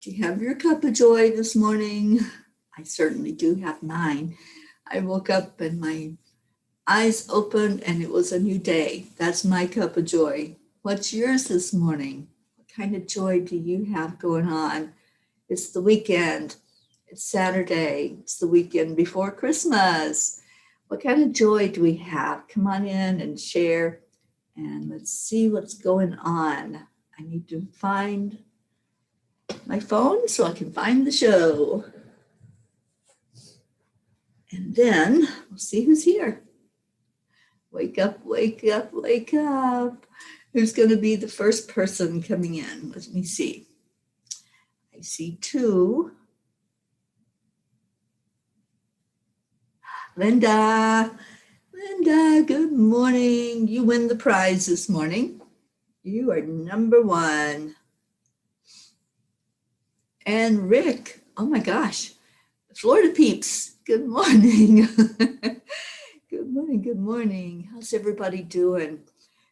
Do you have your cup of joy this morning? I certainly do have mine. I woke up and my eyes opened and it was a new day. That's my cup of joy. What's yours this morning? What kind of joy do you have going on? It's the weekend. It's Saturday. It's the weekend before Christmas. What kind of joy do we have? Come on in and share and let's see what's going on. I need to find my phone so I can find the show. And then we'll see who's here. Wake up, wake up, wake up. Who's going to be the first person coming in? Let me see. I see two. Linda, good morning. You win the prize this morning. You are number one. And Rick, oh my gosh, Florida peeps, good morning. Good morning. How's everybody doing?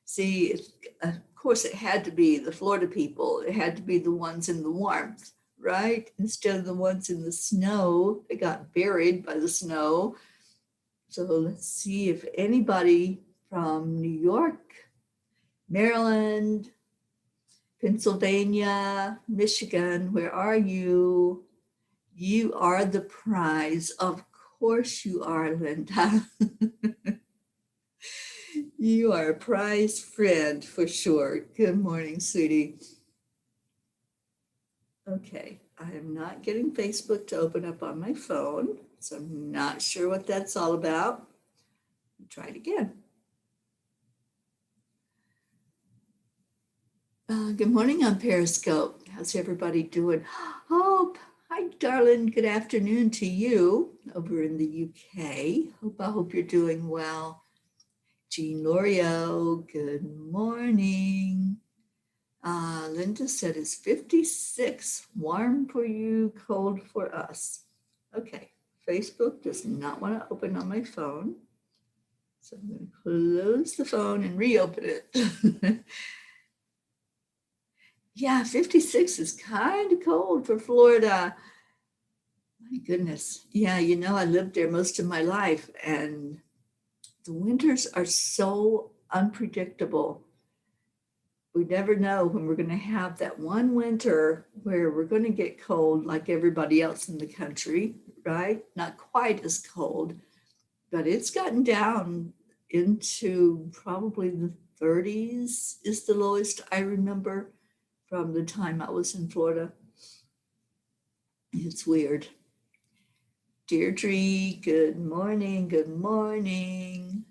See, of course, it had to be the Florida people. It had to be the ones in the warmth, right? Instead of the ones in the snow. They got buried by the snow. So let's see if anybody from New York, Maryland, Pennsylvania, Michigan, where are you? You are the prize. Of course you are, Linda. You are a prize friend for sure. Good morning, sweetie. Okay, I am not getting Facebook to open up on my phone, so I'm not sure what that's all about. I'll try it again. Good morning on Periscope. How's everybody doing? Hope, hi, darling. Good afternoon to you over in the UK. I hope you're doing well. Jean Lorio, good morning. Linda said it's 56, warm for you, cold for us. Okay, Facebook does not want to open on my phone. So I'm going to close the phone and reopen it. Yeah, 56 is kind of cold for Florida. My goodness. Yeah, I lived there most of my life and the winters are so unpredictable. We never know when we're going to have that one winter where we're going to get cold like everybody else in the country, right? Not quite as cold, but it's gotten down into probably the 30s is the lowest I remember from the time I was in Florida. It's weird. Deirdre, good morning, good morning.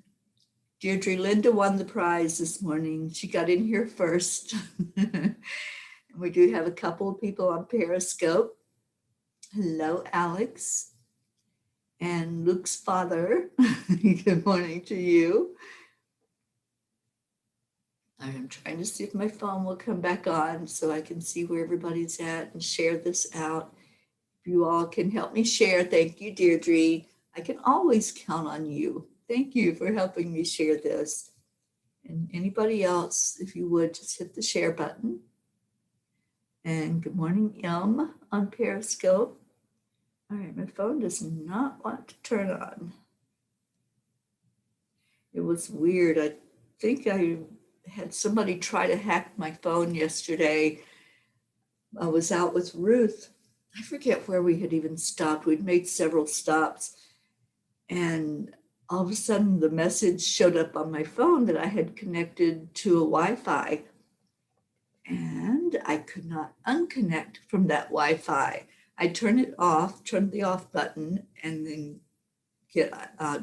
Deirdre, Linda won the prize this morning. She got in here first. And we do have a couple of people on Periscope. Hello, Alex. And Luke's father. Good morning to you. I'm trying to see if my phone will come back on so I can see where everybody's at and share this out. If you all can help me share, thank you, Deirdre. I can always count on you. Thank you for helping me share this. And anybody else, if you would, just hit the share button. And good morning, Em on Periscope. All right, my phone does not want to turn on. It was weird. I think I had somebody try to hack my phone yesterday. I was out with Ruth. I forget where we had even stopped. We'd made several stops. And all of a sudden, the message showed up on my phone that I had connected to a Wi-Fi. And I could not unconnect from that Wi-Fi. I turned it off, turned the off button, and then get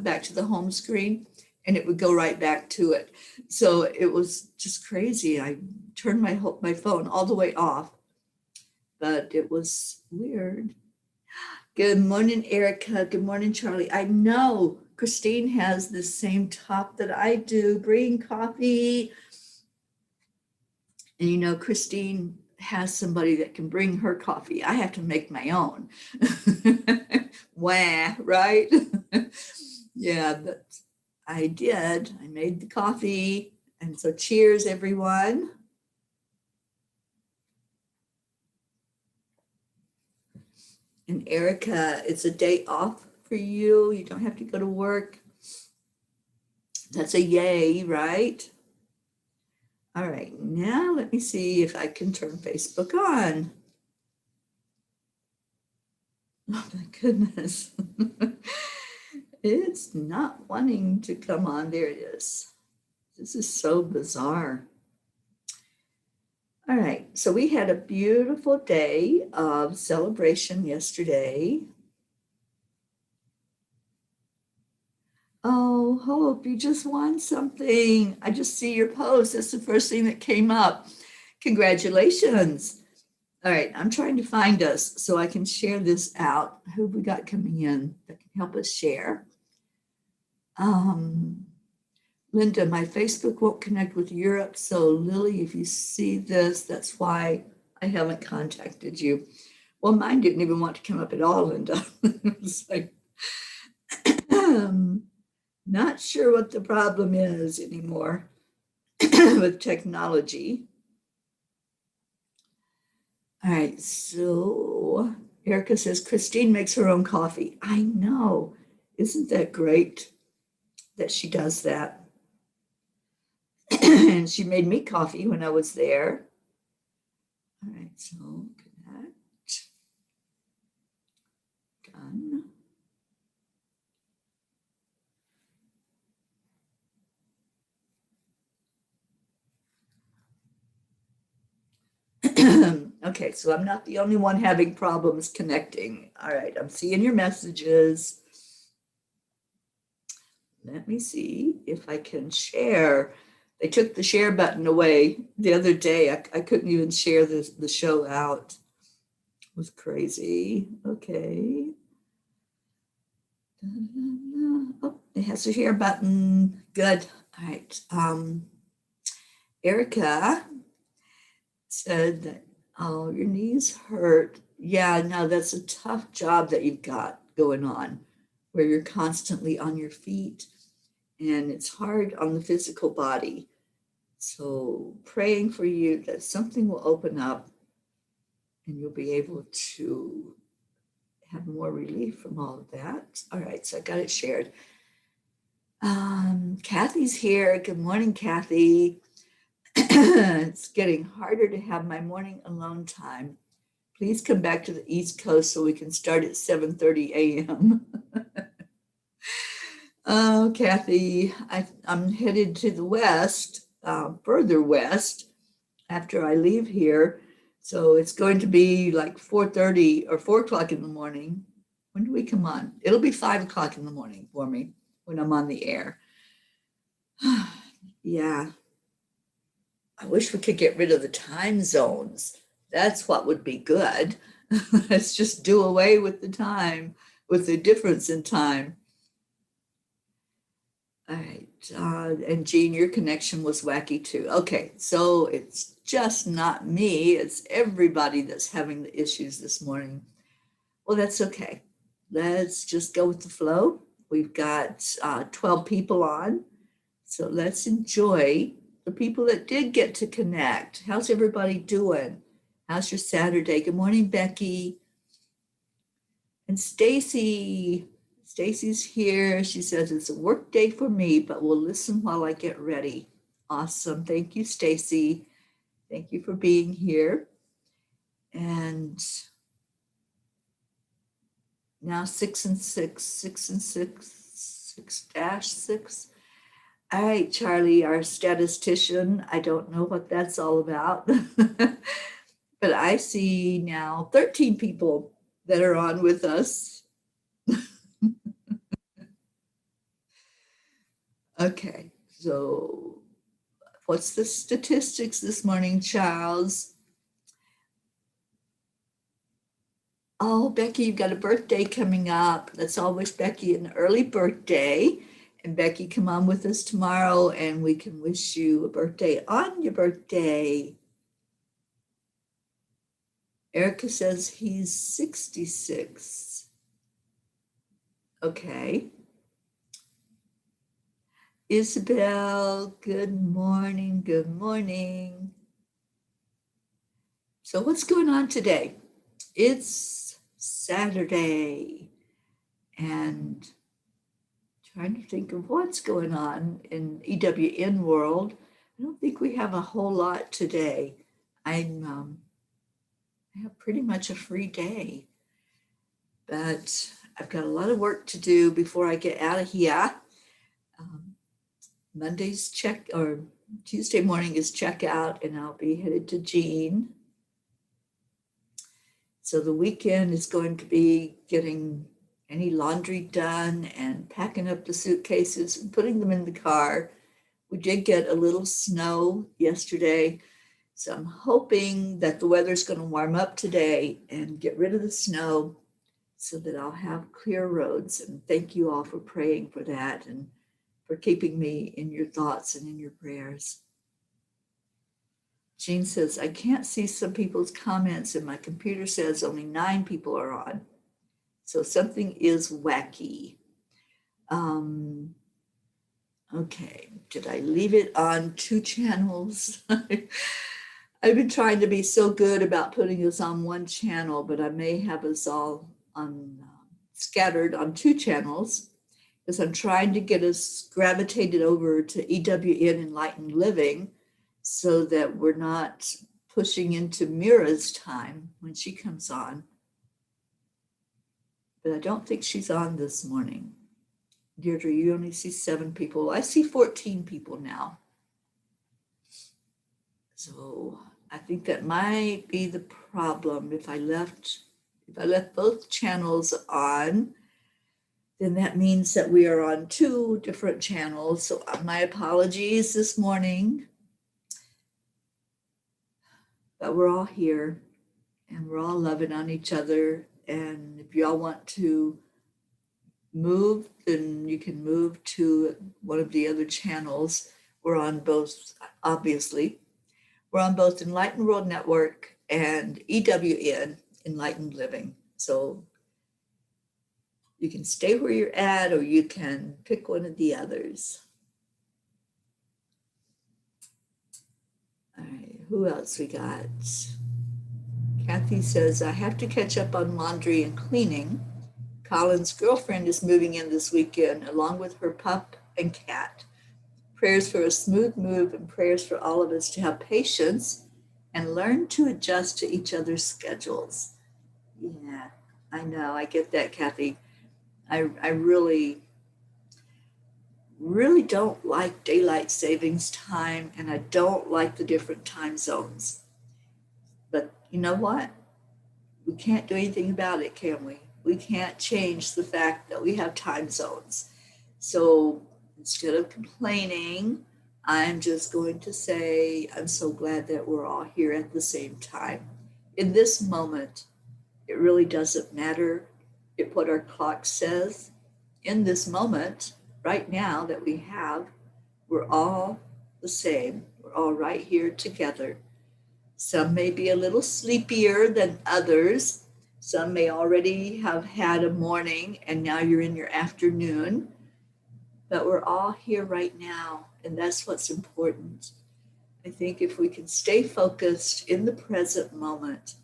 back to the home screen. And it would go right back to it. So it was just crazy. I turned my phone all the way off, but it was weird. Good morning, Erica. Good morning, Charlie. I know Christine has the same top that I do. Bring coffee. And Christine has somebody that can bring her coffee. I have to make my own. Wah, right? Yeah, but I did. I made the coffee. And so cheers, everyone. And Erica, it's a day off for you. You don't have to go to work. That's a yay, right? All right, now let me see if I can turn Facebook on. Oh my goodness. It's not wanting to come on. There it is. This is so bizarre. All right, so we had a beautiful day of celebration yesterday. Oh, Hope, you just won something. I just see your post. That's the first thing that came up. Congratulations. All right, I'm trying to find us so I can share this out. Who have we got coming in that can help us share? Linda, my Facebook won't connect with Europe. So Lily, if you see this, that's why I haven't contacted you. Well, mine didn't even want to come up at all, Linda. It's like, not sure what the problem is anymore with technology. All right, so Erica says, Christine makes her own coffee. I know. Isn't that great that she does that? And she made me coffee when I was there. All right, so connect. Done. Okay, so I'm not the only one having problems connecting. All right, I'm seeing your messages. Let me see if I can share. They took the share button away the other day. I couldn't even share the show out. It was crazy. Okay. Oh, it has a share button. Good. All right. Erica said that, oh, your knees hurt. Yeah, no, that's a tough job that you've got going on where you're constantly on your feet and it's hard on the physical body. So praying for you that something will open up and you'll be able to have more relief from all of that. All right, so I got it shared. Kathy's here. Good morning, Kathy. It's getting harder to have my morning alone time. Please come back to the East Coast so we can start at 7:30 a.m. Oh, Kathy, I'm headed to the west, further west after I leave here. So it's going to be like 4:30 or 4 o'clock in the morning. When do we come on? It'll be 5 o'clock in the morning for me when I'm on the air. Yeah. I wish we could get rid of the time zones. That's what would be good. Let's just do away with the time, with the difference in time. All right. And Jean, your connection was wacky too. Okay. So it's just not me. It's everybody that's having the issues this morning. Well, that's okay. Let's just go with the flow. We've got 12 people on. So let's enjoy the people that did get to connect. How's everybody doing? How's your Saturday? Good morning, Becky. And Stacy. Stacy's here. She says it's a work day for me, but we'll listen while I get ready. Awesome. Thank you, Stacy. Thank you for being here. And now 6 and 6, 6 and 6, 6-6. All right, Charlie, our statistician. I don't know what that's all about, but I see now 13 people that are on with us. Okay, so what's the statistics this morning, Charles? Oh, Becky, you've got a birthday coming up. Let's all wish Becky an early birthday. And Becky, come on with us tomorrow and we can wish you a birthday on your birthday. Erica says he's 66. Okay. Isabel, good morning. Good morning. So what's going on today? It's Saturday, and trying to think of what's going on in EWN world. I don't think we have a whole lot today. I have pretty much a free day, but I've got a lot of work to do before I get out of here. Um, Monday's check or Tuesday morning is checkout, and I'll be headed to Jean. So the weekend is going to be getting any laundry done and packing up the suitcases and putting them in the car. We did get a little snow yesterday, so I'm hoping that the weather's going to warm up today and get rid of the snow so that I'll have clear roads. And thank you all for praying for that and for keeping me in your thoughts and in your prayers. Jean says, I can't see some people's comments and my computer says only 9 people are on. So something is wacky. Okay, did I leave it on 2 channels? I've been trying to be so good about putting us on 1 channel, but I may have us all on scattered on 2 channels because I'm trying to get us gravitated over to EWN Enlightened Living so that we're not pushing into Mira's time when she comes on. But I don't think she's on this morning. Deirdre, you only see 7 people. I see 14 people now. So I think that might be the problem. If I left both channels on, then that means that we are on 2 different channels. So my apologies this morning. But we're all here and we're all loving on each other. And if y'all want to move, then you can move to one of the other channels. We're on both, obviously. We're on both Enlightened World Network and EWN, Enlightened Living. So you can stay where you're at or you can pick one of the others. All right, who else we got? Kathy says, I have to catch up on laundry and cleaning. Colin's girlfriend is moving in this weekend along with her pup and cat. Prayers for a smooth move and prayers for all of us to have patience and learn to adjust to each other's schedules. Yeah, I know. I get that, Kathy. I really don't like daylight savings time, and I don't like the different time zones. But you know what? We can't do anything about it, can we? We can't change the fact that we have time zones. So instead of complaining, I'm just going to say, I'm so glad that we're all here at the same time. In this moment, it really doesn't matter what our clock says. In this moment, right now that we have, we're all the same. We're all right here together. Some may be a little sleepier than others. Some may already have had a morning and now you're in your afternoon. But we're all here right now, and that's what's important. I think if we can stay focused in the present moment,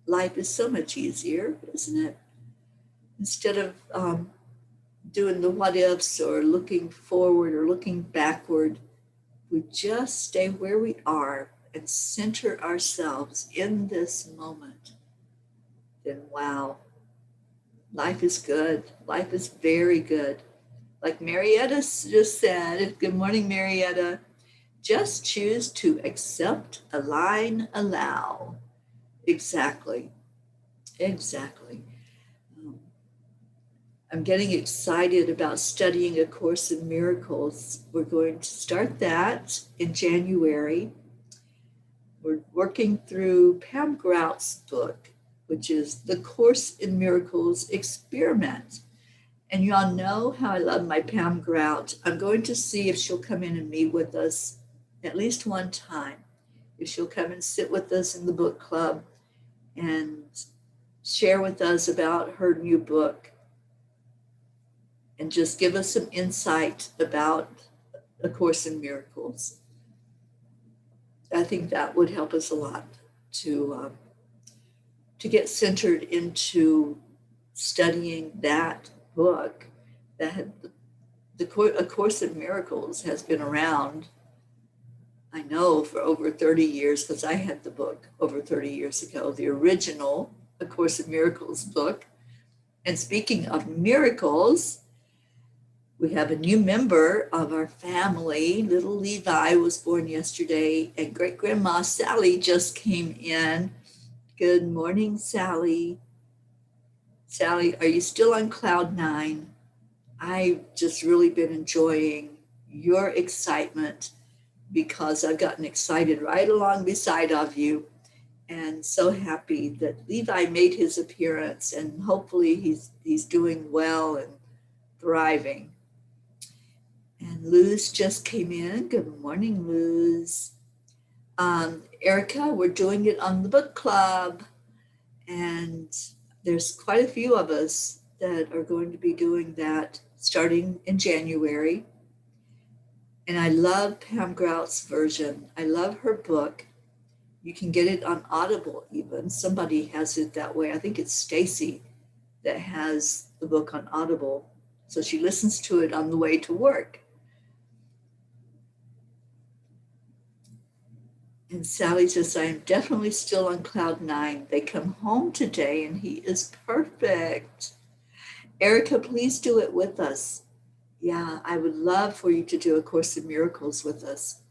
life is so much easier, isn't it? Instead of doing the what ifs or looking forward or looking backward, we just stay where we are and center ourselves in this moment, then wow, life is good. Life is very good. Like Marietta just said, good morning, Marietta. Just choose to accept, align, allow. Exactly. I'm getting excited about studying A Course in Miracles. We're going to start that in January. We're working through Pam Grout's book, which is The Course in Miracles Experiment. And y'all know how I love my Pam Grout. I'm going to see if she'll come in and meet with us at least one time. If she'll come and sit with us in the book club and share with us about her new book and just give us some insight about A Course in Miracles. I think that would help us a lot to get centered into studying that book. That had A Course in Miracles has been around, I know, for over 30 years, because I had the book over 30 years ago, the original A Course in Miracles book. And speaking of miracles, we have a new member of our family. Little Levi was born yesterday, and great grandma Sally just came in. Good morning, Sally. Sally, are you still on cloud nine? I've just really been enjoying your excitement, because I've gotten excited right along beside of you, and so happy that Levi made his appearance, and hopefully he's doing well and thriving. And Luz just came in. Good morning, Luz. Erica, we're doing it on the book club, and there's quite a few of us that are going to be doing that starting in January. And I love Pam Grout's version. I love her book. You can get it on Audible even. Somebody has it that way. I think it's Stacy that has the book on Audible. So she listens to it on the way to work. And Sally says, I am definitely still on cloud nine. They come home today and he is perfect. Erica, please do it with us. Yeah, I would love for you to do A Course in Miracles with us.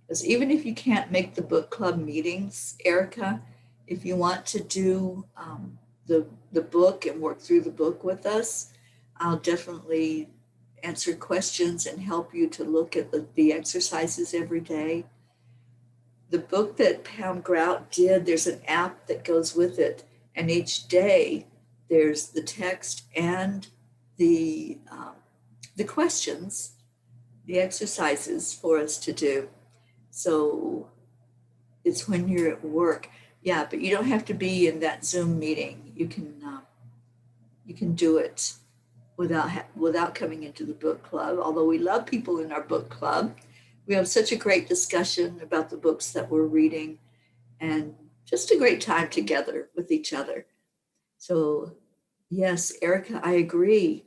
Because even if you can't make the book club meetings, Erica, if you want to do the book and work through the book with us, I'll definitely answer questions and help you to look at the exercises every day. The book that Pam Grout did, there's an app that goes with it. And each day there's the text and the questions, the exercises for us to do. So it's when you're at work. Yeah, but you don't have to be in that Zoom meeting. You can do it without coming into the book club. Although we love people in our book club, we have such a great discussion about the books that we're reading, and just a great time together with each other. So yes, Erica, I agree.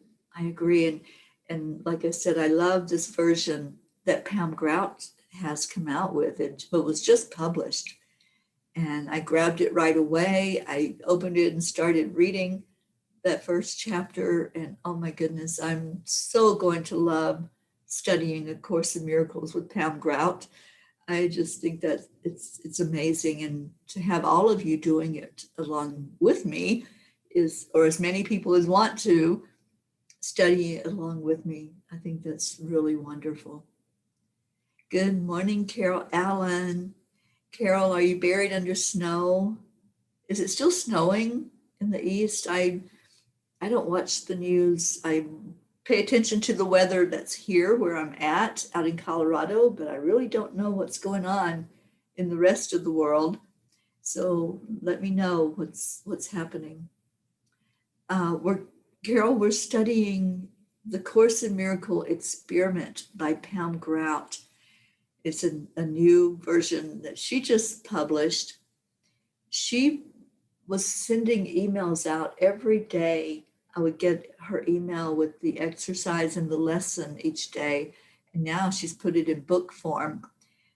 And like I said, I love this version that Pam Grout has come out with. It was just published. And I grabbed it right away. I opened it and started reading that first chapter. And oh my goodness, I'm so going to love studying A Course in Miracles with Pam Grout. I just think that it's amazing. And to have all of you doing it along with me or as many people as want to study along with me, I think that's really wonderful. Good morning, Carol Allen. Carol, are you buried under snow? Is it still snowing in the East? I don't watch the news. I pay attention to the weather that's here where I'm at, out in Colorado, but I really don't know what's going on in the rest of the world. So let me know what's happening. We're studying the Course in Miracle Experiment by Pam Grout. It's a new version that she just published. She was sending emails out every day. I would get her email with the exercise and the lesson each day. And now she's put it in book form.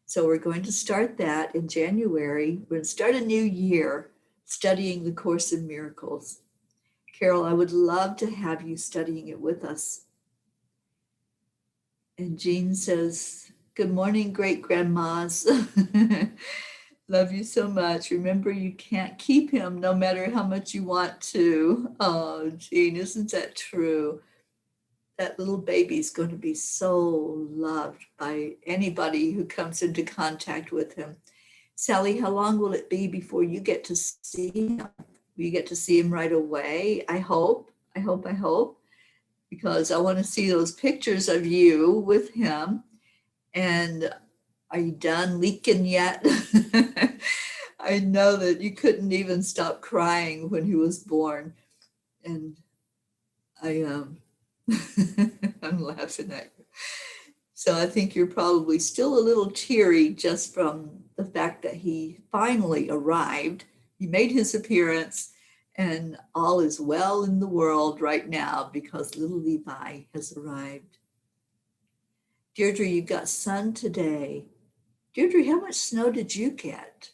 So we're going to start that in January. We're going to start a new year studying the Course in Miracles. Carol, I would love to have you studying it with us. And Jean says, good morning, great grandmas. Love you so much. Remember, you can't keep him no matter how much you want to. Oh, Jean, isn't that true? That little baby's going to be so loved by anybody who comes into contact with him. Sally, how long will it be before you get to see him? Will you get to see him right away? I hope, because I want to see those pictures of you with him. And are you done leaking yet? I know that you couldn't even stop crying when he was born. And I'm laughing at you. So I think you're probably still a little teary just from the fact that he finally arrived. He made his appearance, And all is well in the world right now because little Levi has arrived. Deirdre, you got sun today. Deirdre, how much snow did you get?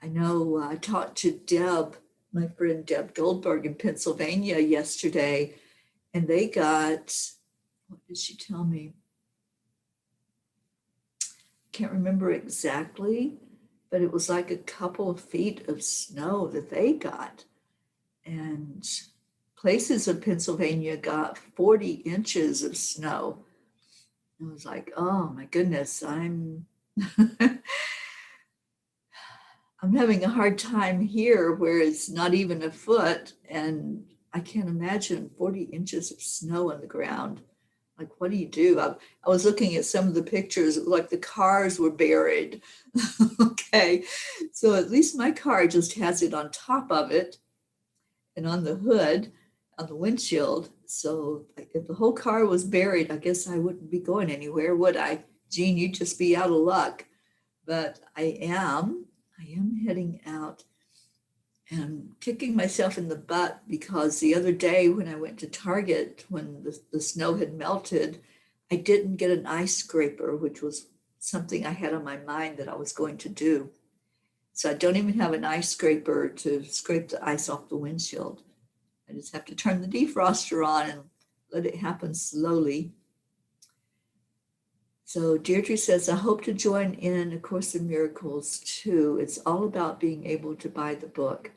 I know I talked to Deb, my friend Deb Goldberg in Pennsylvania yesterday, and they got, what did she tell me? Can't remember exactly, but it was like a couple of feet of snow that they got. And places of Pennsylvania got 40 inches of snow. I was like, oh my goodness, I'm I'm having a hard time here where it's not even a foot, and I can't imagine 40 inches of snow on the ground. Like, what do you do? I was looking at some of the pictures, like the cars were buried. Okay, so at least my car just has it on top of it and on the hood, on the windshield. So if the whole car was buried, I guess I wouldn't be going anywhere, would I? Gene, you'd just be out of luck. But I am heading out and kicking myself in the butt because the other day when I went to Target, when the snow had melted, I didn't get an ice scraper, which was something I had on my mind that I was going to do. So I don't even have an ice scraper to scrape the ice off the windshield. I just have to turn the defroster on and let it happen slowly. So Deirdre says, I hope to join in A Course in Miracles too. It's all about being able to buy the book.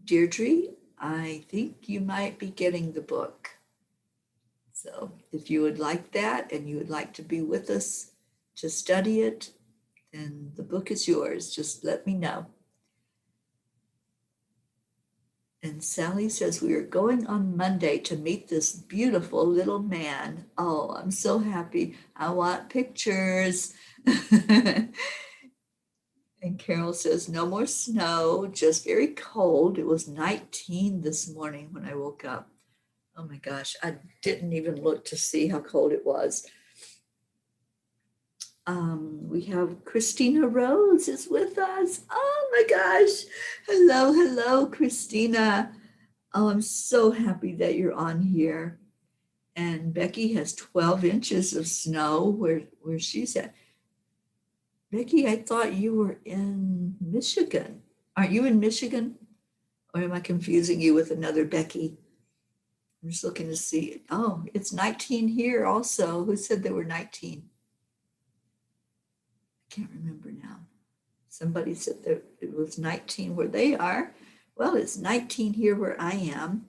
Deirdre, I think you might be getting the book. So if you would like that and you would like to be with us to study it, then the book is yours. Just let me know. And Sally says, we are going on Monday to meet this beautiful little man. Oh, I'm so happy. I want pictures. And Carol says, no more snow, just very cold. It was 19 this morning when I woke up. Oh my gosh, I didn't even look to see how cold it was. We have Christina Rose is with us. Oh my gosh. Hello, Christina. Oh, I'm so happy that you're on here. And Becky has 12 inches of snow where she's at. Becky, I thought you were in Michigan. Aren't you in Michigan? Or am I confusing you with another Becky? I'm just looking to see. Oh, it's 19 here also. Who said they were 19? I can't remember now. Somebody said that it was 19 where they are. Well, it's 19 here where I am.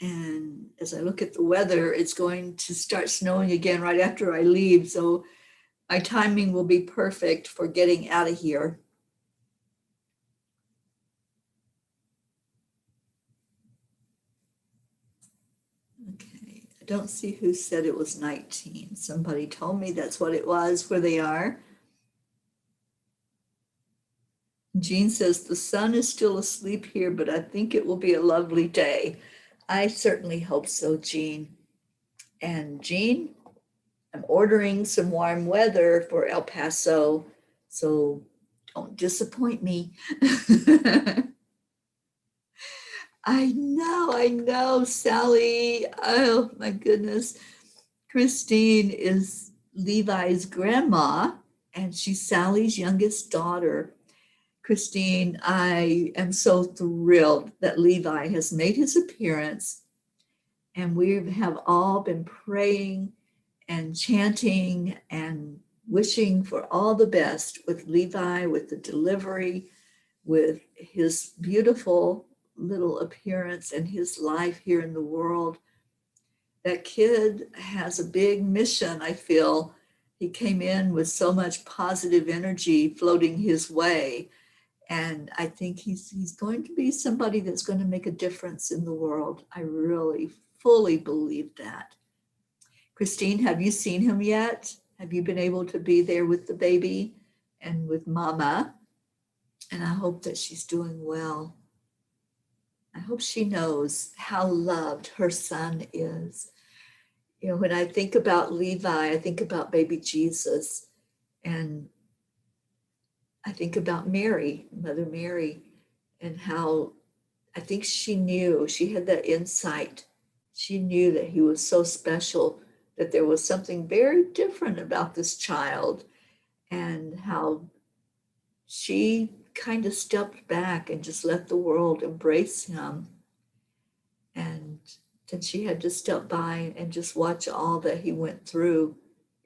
And as I look at the weather, it's going to start snowing again right after I leave. So my timing will be perfect for getting out of here. Okay, I don't see who said it was 19. Somebody told me that's what it was where they are. Jean says, the sun is still asleep here, but I think it will be a lovely day. I certainly hope so, Jean. And Jean, I'm ordering some warm weather for El Paso, so don't disappoint me. I know, Sally. Oh my goodness. Christine is Levi's grandma, and she's Sally's youngest daughter. Christine, I am so thrilled that Levi has made his appearance, and we have all been praying and chanting and wishing for all the best with Levi, with the delivery, with his beautiful little appearance and his life here in the world. That kid has a big mission, I feel. He came in with so much positive energy floating his way. And I think he's going to be somebody that's going to make a difference in the world. I really fully believe that. Christine, have you seen him yet? Have you been able to be there with the baby and with Mama? And I hope that she's doing well. I hope she knows how loved her son is. You know, when I think about Levi, I think about baby Jesus, and I think about Mary, Mother Mary. and how I think she knew, she had that insight. She knew that he was so special, that there was something very different about this child, and how she kind of stepped back and just let the world embrace him. And then she had to step by and just watch all that he went through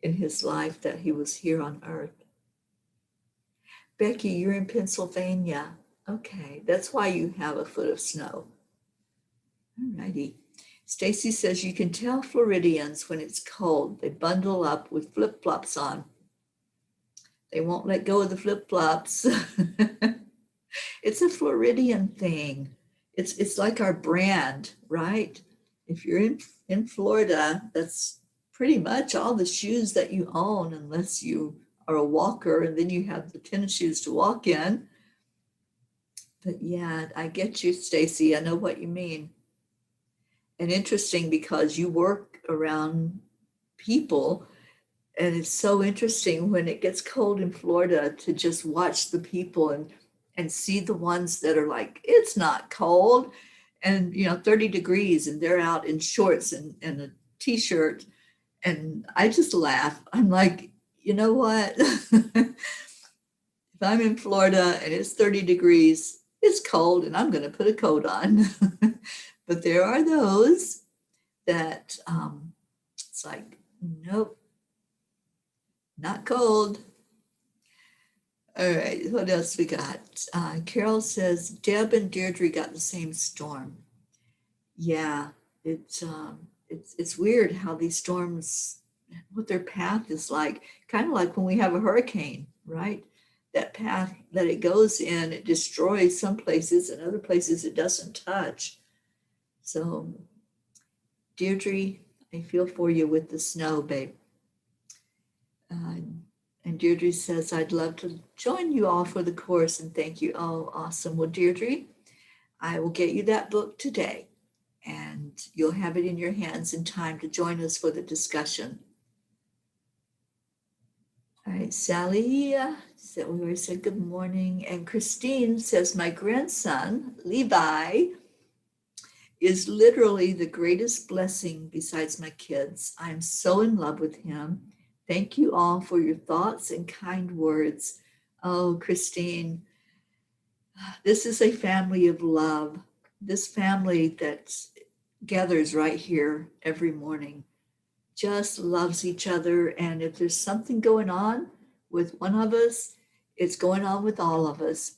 in his life that he was here on earth. Becky, you're in Pennsylvania. Okay, that's why you have a foot of snow. All righty. Stacy says you can tell Floridians when it's cold. They bundle up with flip-flops on. They won't let go of the flip-flops. It's a Floridian thing. It's like our brand, right? If you're in Florida, that's pretty much all the shoes that you own, unless you are a walker, and then you have the tennis shoes to walk in. But yeah, I get you, Stacy. I know what you mean. And interesting, because you work around people, and it's so interesting when it gets cold in Florida to just watch the people and see the ones that are like, it's not cold, and 30 degrees, and they're out in shorts and a t-shirt. And I just laugh. I'm like, you know what? If I'm in Florida and it's 30 degrees, it's cold, and I'm going to put a coat on. But there are those that it's like, nope, not cold. All right, what else we got? Carol says, Deb and Deirdre got the same storm. Yeah, it's weird how these storms, what their path is like, kind of like when we have a hurricane, right? That path that it goes in, it destroys some places, and other places it doesn't touch. So, Deirdre, I feel for you with the snow, babe. And Deirdre says, I'd love to join you all for the course, and thank you. Oh, awesome. Well, Deirdre, I will get you that book today, and you'll have it in your hands in time to join us for the discussion. All right, Sally, we already said good morning. And Christine says, my grandson, Levi, is literally the greatest blessing besides my kids. I'm so in love with him. Thank you all for your thoughts and kind words. Oh, Christine, this is a family of love. This family that gathers right here every morning just loves each other. And if there's something going on with one of us, it's going on with all of us.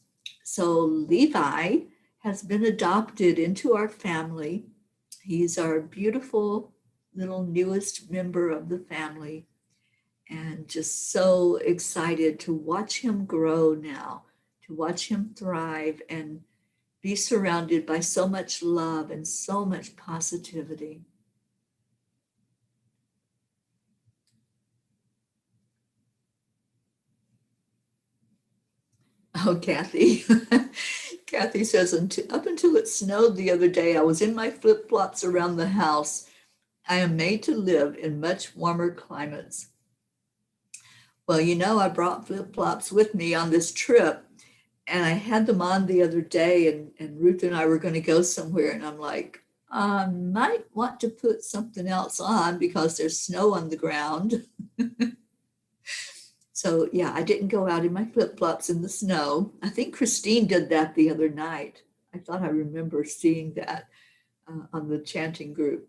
So Levi has been adopted into our family. He's our beautiful little newest member of the family, and just so excited to watch him grow now, to watch him thrive and be surrounded by so much love and so much positivity. Oh, Kathy. Kathy says, up until it snowed the other day, I was in my flip-flops around the house. I am made to live in much warmer climates. Well, I brought flip-flops with me on this trip, and I had them on the other day, and Ruth and I were going to go somewhere, and I'm like, I might want to put something else on because there's snow on the ground. So yeah, I didn't go out in my flip-flops in the snow. I think Christine did that the other night. I thought I remember seeing that on the chanting group.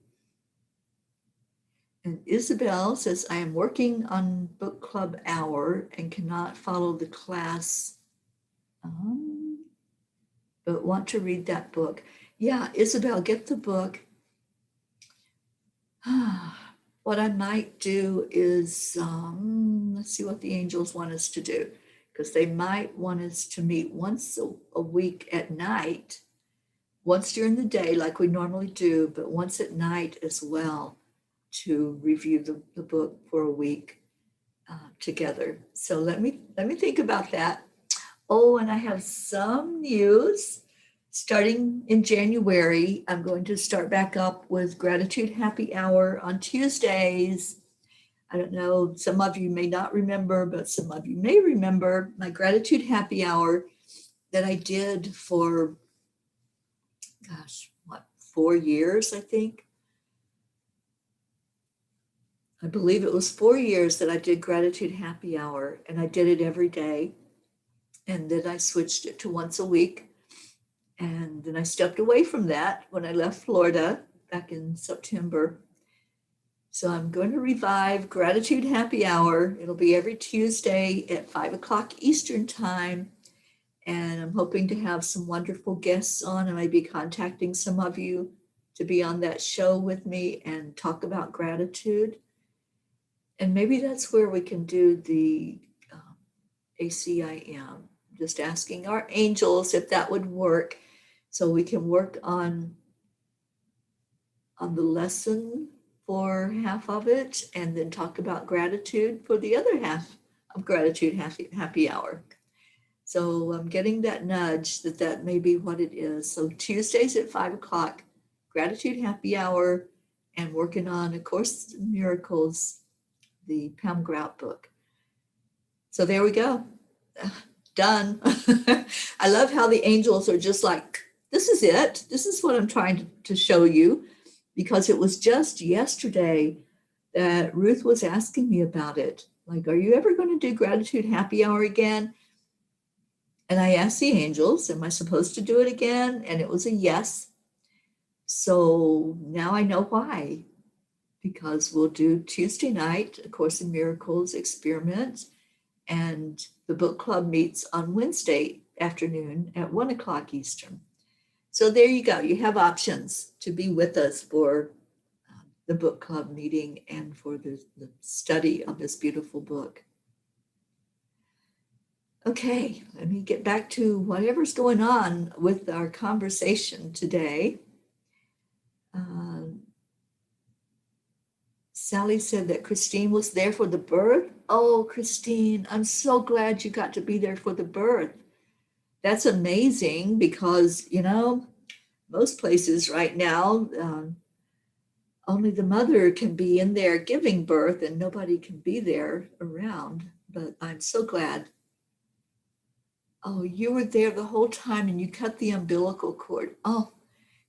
And Isabel says, I am working on book club hour and cannot follow the class, but want to read that book. Yeah, Isabel, get the book. What I might do is, let's see what the angels want us to do, because they might want us to meet once a week at night, once during the day like we normally do, but once at night as well, to review the book for a week together. So let me think about that. Oh, and I have some news. Starting in January, I'm going to start back up with Gratitude Happy Hour on Tuesdays. I don't know, some of you may not remember, but some of you may remember my Gratitude Happy Hour that I did for, gosh, 4 years, I think. I believe it was 4 years that I did Gratitude Happy Hour, and I did it every day. And then I switched it to once a week. And then I stepped away from that when I left Florida back in September. So I'm going to revive Gratitude Happy Hour. It'll be every Tuesday at 5 o'clock Eastern Time. And I'm hoping to have some wonderful guests on. I may be contacting some of you to be on that show with me and talk about gratitude. And maybe that's where we can do the ACIM, just asking our angels if that would work, so we can work on the lesson for half of it and then talk about gratitude for the other half of Gratitude Happy Hour. So I'm getting that nudge that may be what it is. So Tuesdays at 5 o'clock, Gratitude Happy Hour, and working on A Course in Miracles, the Pam Grout book. So there we go. Done. I love how the angels are just like, this is it. This is what I'm trying to show you, because it was just yesterday that Ruth was asking me about it. Like, are you ever going to do Gratitude Happy Hour again? And I asked the angels, am I supposed to do it again? And it was a yes. So now I know why, because we'll do Tuesday night, A Course in Miracles experiment, and the book club meets on Wednesday afternoon at 1 o'clock Eastern. So there you go. You have options to be with us for the book club meeting and for the study of this beautiful book. Okay, let me get back to whatever's going on with our conversation today. Sally said that Christine was there for the birth. Oh, Christine, I'm so glad you got to be there for the birth. That's amazing, because, you know, most places right now, only the mother can be in there giving birth and nobody can be there around. But I'm so glad. Oh, you were there the whole time and you cut the umbilical cord. Oh,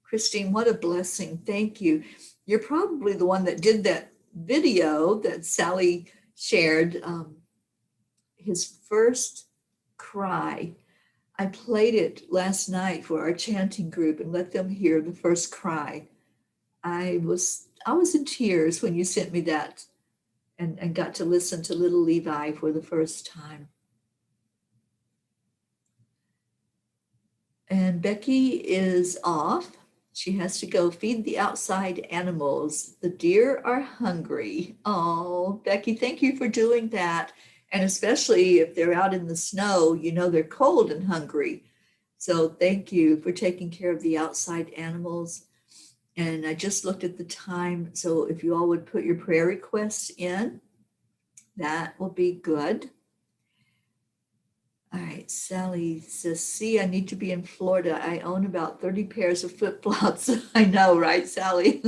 Christine, what a blessing. Thank you. You're probably the one that did that video that Sally shared, his first cry. I played it last night for our chanting group and let them hear the first cry. I was in tears when you sent me that, and got to listen to little Levi for the first time. And Becky is off. She has to go feed the outside animals. The deer are hungry. Oh, Becky, thank you for doing that. And especially if they're out in the snow, you know, they're cold and hungry. So thank you for taking care of the outside animals. And I just looked at the time. So if you all would put your prayer requests in, that will be good. All right, Sally says, see, I need to be in Florida. I own about 30 pairs of flip-flops. I know, right, Sally?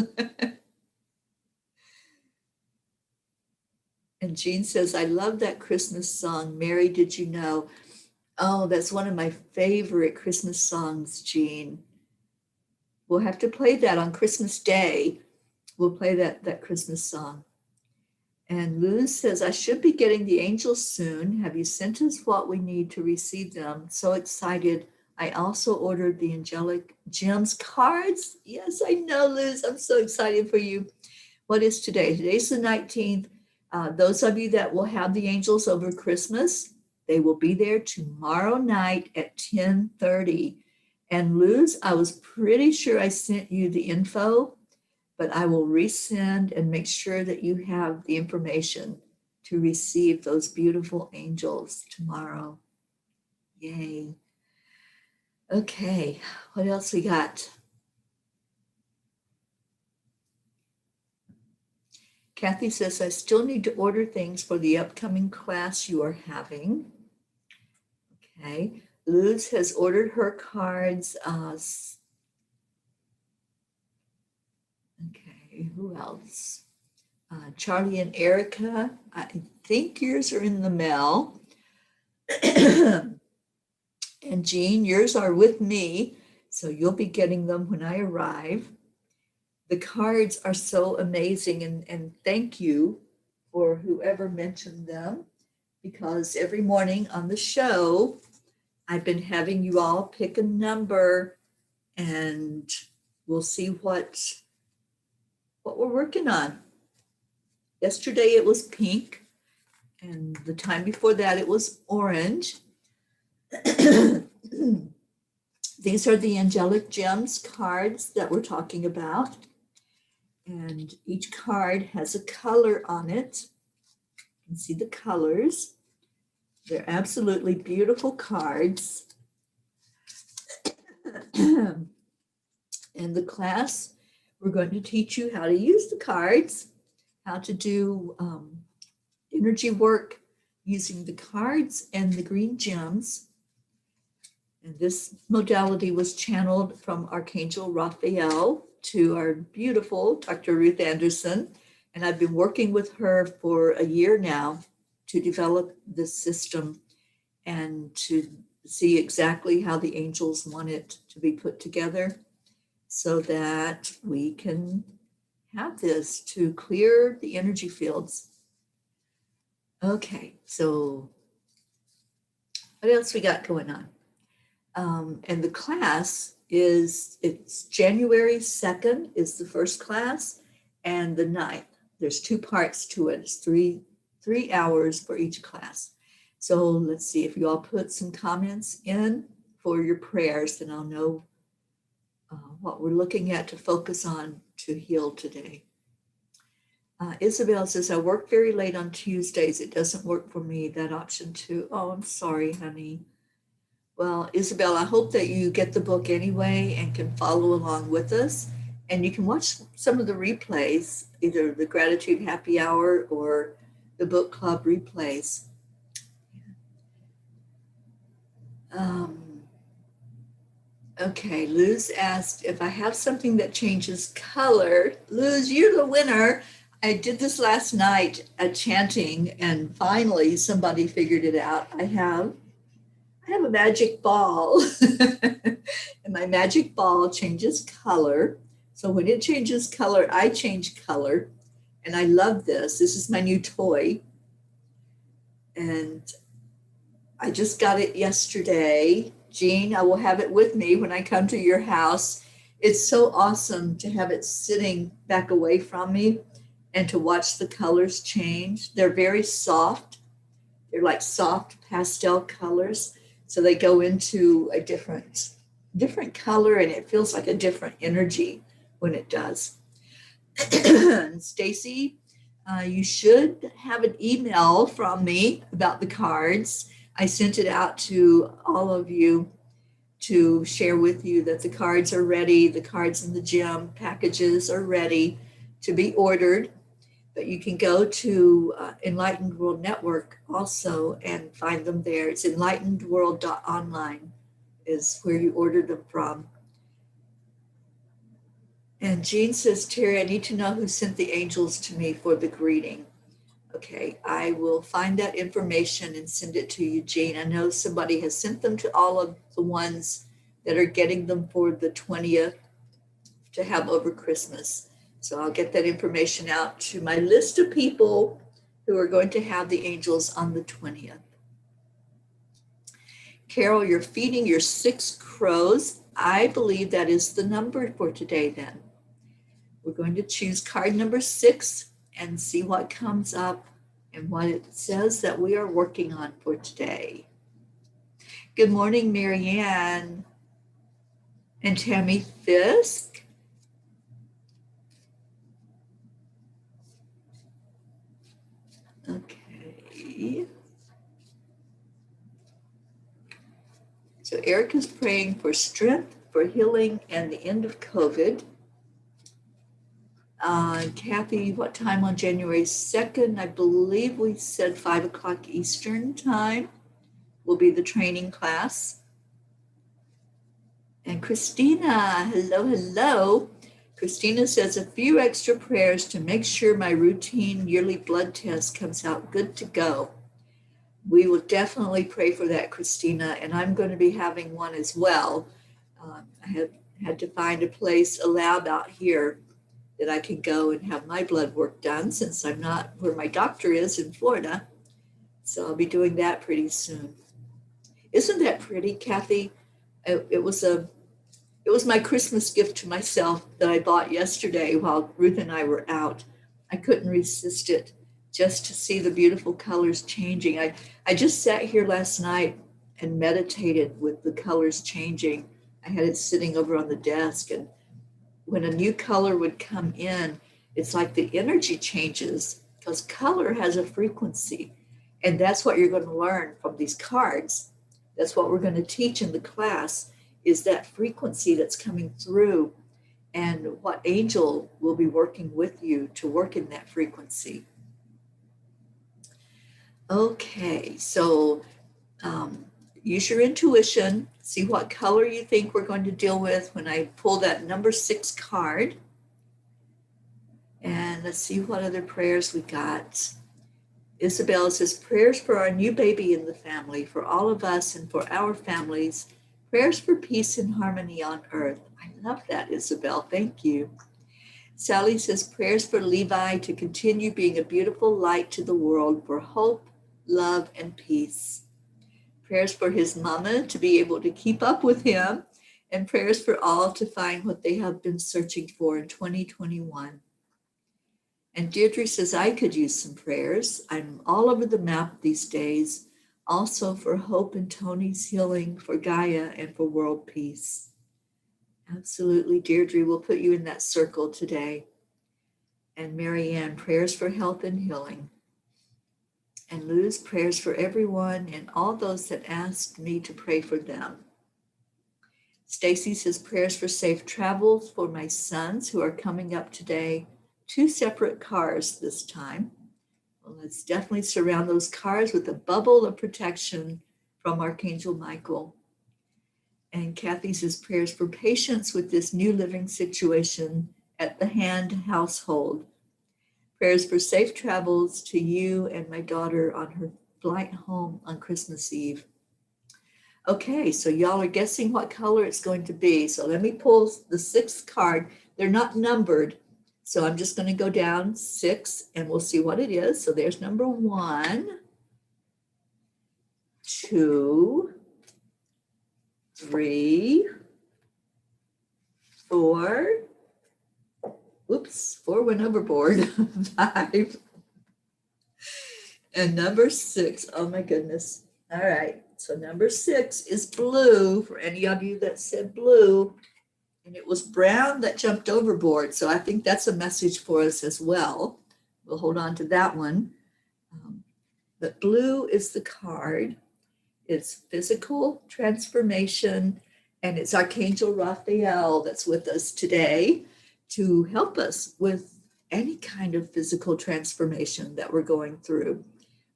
And Jean says, I love that Christmas song, Mary, Did You Know? Oh, that's one of my favorite Christmas songs, Jean. We'll have to play that on Christmas Day. We'll play that Christmas song. And Luz says, I should be getting the angels soon. Have you sent us what we need to receive them? So excited. I also ordered the Angelic Gems cards. Yes, I know, Luz. I'm so excited for you. What is today? Today's the 19th. Those of you that will have the angels over Christmas, they will be there tomorrow night at 10:30. And Luz, I was pretty sure I sent you the info, but I will resend and make sure that you have the information to receive those beautiful angels tomorrow. Yay. Okay, what else we got? Kathy says, I still need to order things for the upcoming class you are having. Okay, Luz has ordered her cards. Okay, who else? Charlie and Erica, I think yours are in the mail. And Jean, yours are with me, so you'll be getting them when I arrive. The cards are so amazing, and thank you for whoever mentioned them, because every morning on the show, I've been having you all pick a number, and we'll see what we're working on. Yesterday it was pink, and the time before that it was orange. These are the Angelic Gems cards that we're talking about. And each card has a color on it. You can see the colors. They're absolutely beautiful cards. In the class, we're going to teach you how to use the cards, how to do energy work using the cards and the green gems. And this modality was channeled from Archangel Rafael to our beautiful Dr. Ruth Anderson. And I've been working with her for a year now to develop this system and to see exactly how the angels want it to be put together so that we can have this to clear the energy fields. Okay, so what else we got going on? And the class it's January 2nd is the first class, and the 9th. There's 2 parts to it. It's three hours for each class. So let's see, if you all put some comments in for your prayers, then I'll know what we're looking at to focus on to heal today. Isabel says, I work very late on Tuesdays. It doesn't work for me, that option too. Oh, I'm sorry, honey. Well, Isabel, I hope that you get the book anyway and can follow along with us. And you can watch some of the replays, either the Gratitude Happy Hour or the book club replays. Okay, Luz asked if I have something that changes color. Luz, you're the winner. I did this last night at chanting, and finally somebody figured it out. I have a magic ball, and my magic ball changes color. So when it changes color, I change color, and I love this. This is my new toy, and I just got it yesterday. Jean, I will have it with me when I come to your house. It's so awesome to have it sitting back away from me and to watch the colors change. They're very soft. They're like soft pastel colors. So they go into a different color, and it feels like a different energy when it does. Stacy, you should have an email from me about the cards. I sent it out to all of you to share with you that the cards are ready. The cards in the gem packages are ready to be ordered. But you can go to Enlightened World Network also and find them there. It's enlightenedworld.online is where you ordered them from. And Jean says, Terry, I need to know who sent the angels to me for the greeting. Okay, I will find that information and send it to you, Jean. I know somebody has sent them to all of the ones that are getting them for the 20th to have over Christmas. So I'll get that information out to my list of people who are going to have the angels on the 20th. Carol, you're feeding your 6 crows. I believe that is the number for today then. We're going to choose card number 6 and see what comes up and what it says that we are working on for today. Good morning, Marianne and Tammy Fisk. Okay. So Eric is praying for strength, for healing, and the end of COVID. Kathy, what time on January 2nd? I believe we said 5 o'clock Eastern time will be the training class. And Christina, hello. Christina says a few extra prayers to make sure my routine yearly blood test comes out good to go. We will definitely pray for that, Christina, and I'm going to be having one as well. I have had to find a place allowed out here that I can go and have my blood work done since I'm not where my doctor is in Florida. So I'll be doing that pretty soon. Isn't that pretty, Kathy? It was my Christmas gift to myself that I bought yesterday while Ruth and I were out. I couldn't resist it just to see the beautiful colors changing. I just sat here last night and meditated with the colors changing. I had it sitting over on the desk, and when a new color would come in, it's like the energy changes because color has a frequency. And that's what you're going to learn from these cards. That's what we're going to teach in the class is that frequency that's coming through and what angel will be working with you to work in that frequency. Okay, so use your intuition, see what color you think we're going to deal with when I pull that number 6 card. And let's see what other prayers we got. Isabel says, prayers for our new baby in the family, for all of us and for our families. Prayers for peace and harmony on earth. I love that, Isabel. Thank you. Sally says, prayers for Levi to continue being a beautiful light to the world for hope, love, and peace. Prayers for his mama to be able to keep up with him, and prayers for all to find what they have been searching for in 2021. And Deirdre says, I could use some prayers. I'm all over the map these days. Also for Hope and Tony's healing, for Gaia, and for world peace. Absolutely, Deirdre, we'll put you in that circle today. And Marianne, prayers for health and healing. And Luz, prayers for everyone and all those that asked me to pray for them. Stacy says, prayers for safe travels for my sons who are coming up today. 2 separate cars this time. Well, let's definitely surround those cars with a bubble of protection from Archangel Michael. And Kathy says prayers for patience with this new living situation at the Hand household. Prayers for safe travels to you and my daughter on her flight home on Christmas Eve. Okay, so y'all are guessing what color it's going to be. So let me pull the 6th card. They're not numbered. So I'm just going to go down 6 and we'll see what it is. So there's number 1, 2, 3, 4. Oops, 4 went overboard. 5. And number 6. Oh my goodness. All right. So number 6 is blue for any of you that said blue. And it was brown that jumped overboard. So I think that's a message for us as well. We'll hold on to that one. But blue is the card. It's physical transformation. And it's Archangel Rafael that's with us today to help us with any kind of physical transformation that we're going through.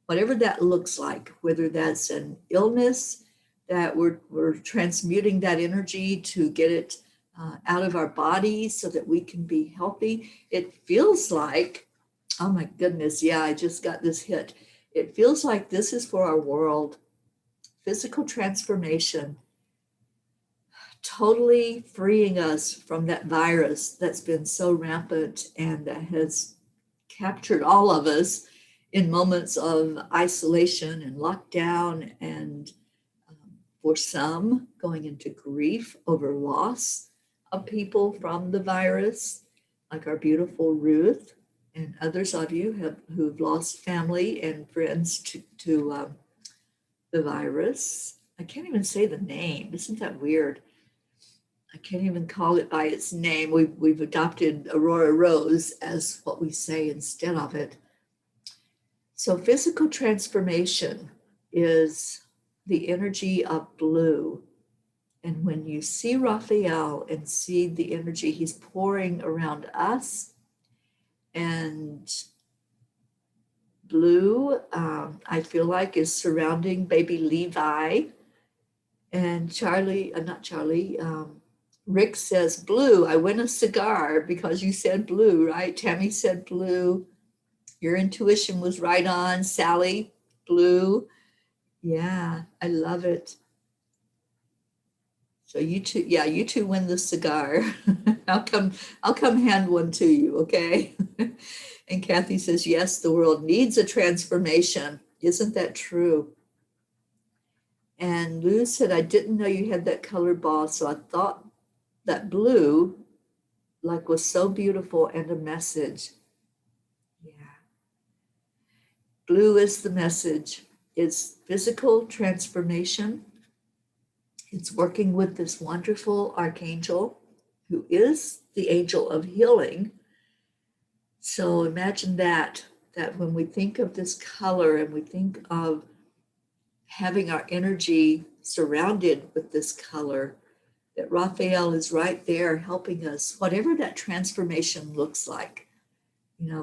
Whatever that looks like, whether that's an illness, that we're transmuting that energy to get it out of our bodies so that we can be healthy. It feels like, oh my goodness, yeah, I just got this hit. It feels like this is for our world. Physical transformation, totally freeing us from that virus that's been so rampant and that has captured all of us in moments of isolation and lockdown, and for some going into grief over loss of people from the virus, like our beautiful Ruth, and others of you who've lost family and friends to the virus. I can't even say the name. Isn't that weird? I can't even call it by its name. We've adopted Aurora Rose as what we say instead of it. So physical transformation is the energy of blue. And when you see Raphael and see the energy he's pouring around us, and blue, I feel like is surrounding baby Levi. And Rick says blue. I win a cigar because you said blue, right? Tammy said blue. Your intuition was right on. Sally, blue. Yeah, I love it. So you two win the cigar. I'll come hand one to you, okay? And Kathy says, yes, the world needs a transformation. Isn't that true? And Lou said, I didn't know you had that colored ball, so I thought that blue like was so beautiful and a message. Yeah. Blue is the message. It's physical transformation. It's working with this wonderful archangel who is the angel of healing. So imagine that when we think of this color and we think of having our energy surrounded with this color, that Raphael is right there helping us, whatever that transformation looks like,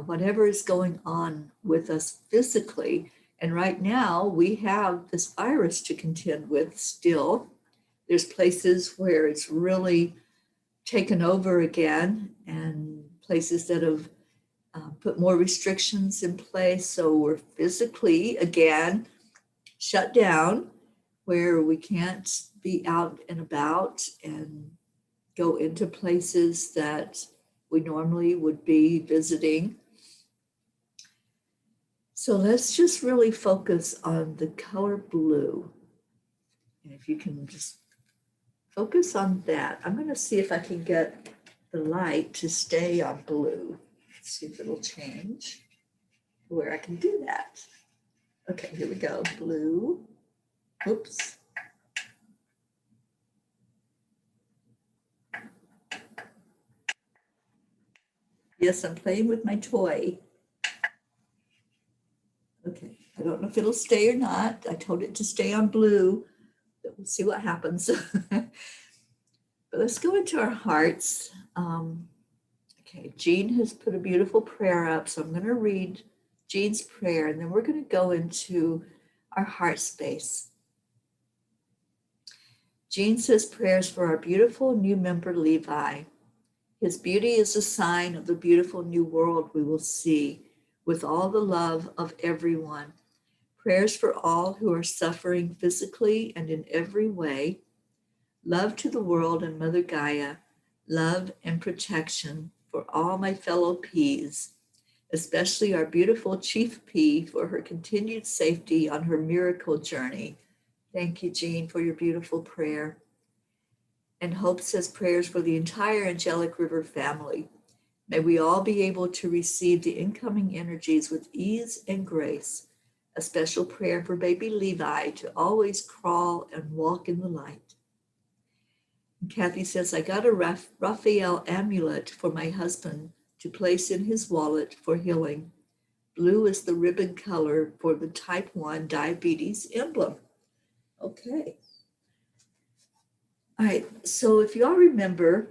whatever is going on with us physically. And right now we have this virus to contend with still. There's places where it's really taken over again, and places that have put more restrictions in place. So we're physically again shut down, where we can't be out and about and go into places that we normally would be visiting. So let's just really focus on the color blue. And if you can just focus on that. I'm going to see if I can get the light to stay on blue. Let's see if it'll change where I can do that. Okay, here we go. Blue. Oops. Yes, I'm playing with my toy. Okay, I don't know if it'll stay or not. I told it to stay on blue, but we'll see what happens. But let's go into our hearts. Okay, Jean has put a beautiful prayer up, so I'm going to read Jean's prayer, and then we're going to go into our heart space. Jean says prayers for our beautiful new member, Levi. His beauty is a sign of the beautiful new world we will see, with all the love of everyone. Prayers for all who are suffering physically and in every way. Love to the world and Mother Gaia. Love and protection for all my fellow Ps, especially our beautiful Chief P, for her continued safety on her miracle journey. Thank you, Jean, for your beautiful prayer. And Hope says prayers for the entire Angelic River family. May we all be able to receive the incoming energies with ease and grace. A special prayer for baby Levi to always crawl and walk in the light. And Kathy says, I got a Raphael amulet for my husband to place in his wallet for healing. Blue is the ribbon color for the type 1 diabetes emblem. Okay. All right, so if y'all remember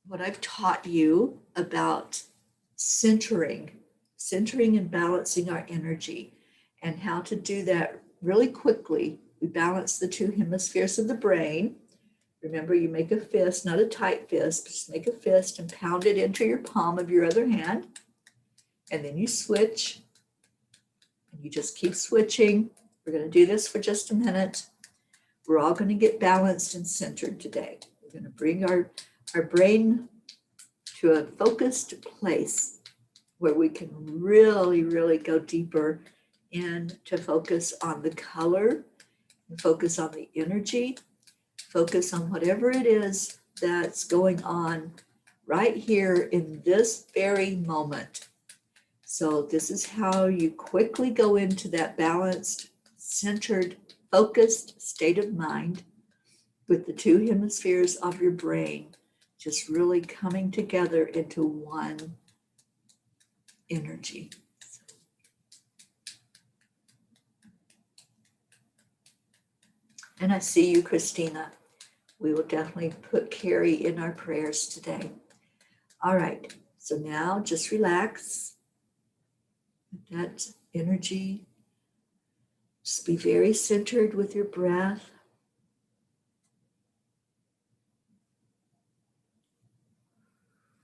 what I've taught you about centering and balancing our energy, and how to do that really quickly. We balance the two hemispheres of the brain. Remember, you make a fist, not a tight fist, but just make a fist and pound it into your palm of your other hand. And then you switch, and you just keep switching. We're going to do this for just a minute. We're all going to get balanced and centered today. We're going to bring our brain to a focused place where we can really, really go deeper in to focus on the color, and focus on the energy, focus on whatever it is that's going on right here in this very moment. So this is how you quickly go into that balanced, centered, focused state of mind with the two hemispheres of your brain just really coming together into one energy. And I see you, Christina. We will definitely put Carrie in our prayers today. All right, so now just relax. That energy, just be very centered with your breath.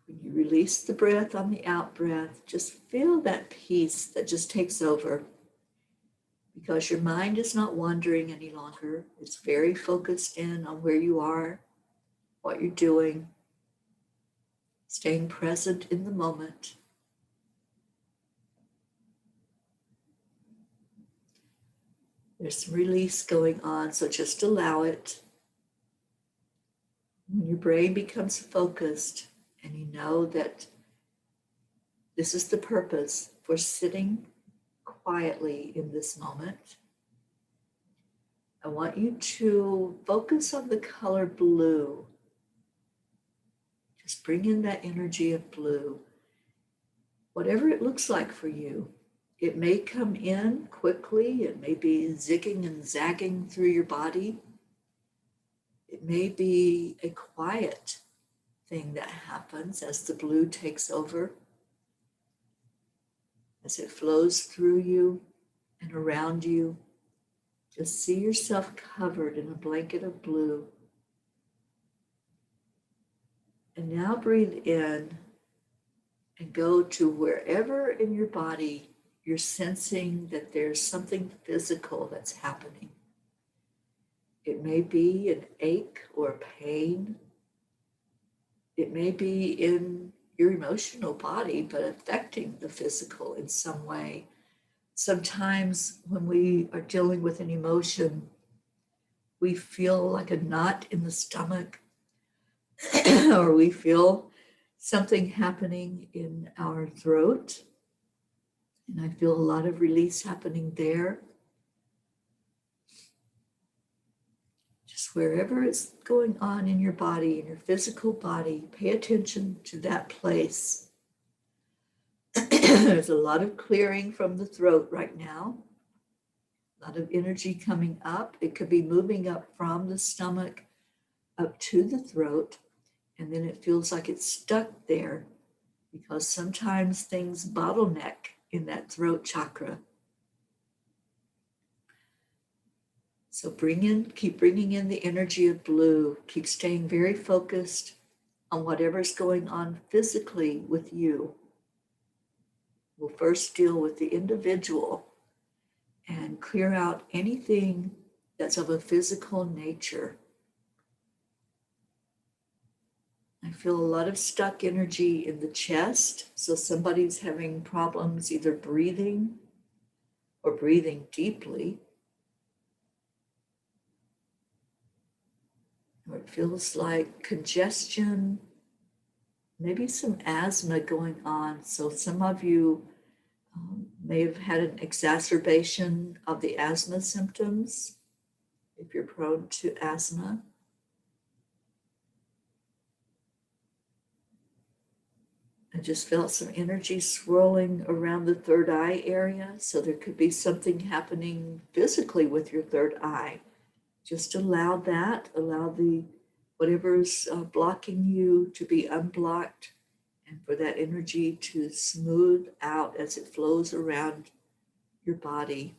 When you release the breath on the out breath, just feel that peace that just takes over. because your mind is not wandering any longer. It's very focused in on where you are, what you're doing, staying present in the moment. There's some release going on, so just allow it. When your brain becomes focused and you know that this is the purpose for sitting quietly in this moment, I want you to focus on the color blue. Just bring in that energy of blue, whatever it looks like for you. It may come in quickly, it may be zigging and zagging through your body. It may be a quiet thing that happens as the blue takes over, as it flows through you and around you. Just see yourself covered in a blanket of blue. And now breathe in and go to wherever in your body you're sensing that there's something physical that's happening. It may be an ache or a pain. It may be in your emotional body, but affecting the physical in some way. Sometimes when we are dealing with an emotion, we feel like a knot in the stomach, or we feel something happening in our throat. And I feel a lot of release happening there. Just wherever it's going on in your body, in your physical body, pay attention to that place. There's a lot of clearing from the throat right now. A lot of energy coming up. It could be moving up from the stomach up to the throat, and then it feels like it's stuck there because sometimes things bottleneck in that throat chakra. So keep bringing in the energy of blue. Keep staying very focused on whatever's going on physically with you. We'll first deal with the individual and clear out anything that's of a physical nature. I feel a lot of stuck energy in the chest. So somebody's having problems either breathing or breathing deeply. Or it feels like congestion, maybe some asthma going on. So some of you may have had an exacerbation of the asthma symptoms if you're prone to asthma. I just felt some energy swirling around the third eye area. So there could be something happening physically with your third eye. Just allow that, whatever's blocking you to be unblocked, and for that energy to smooth out as it flows around your body.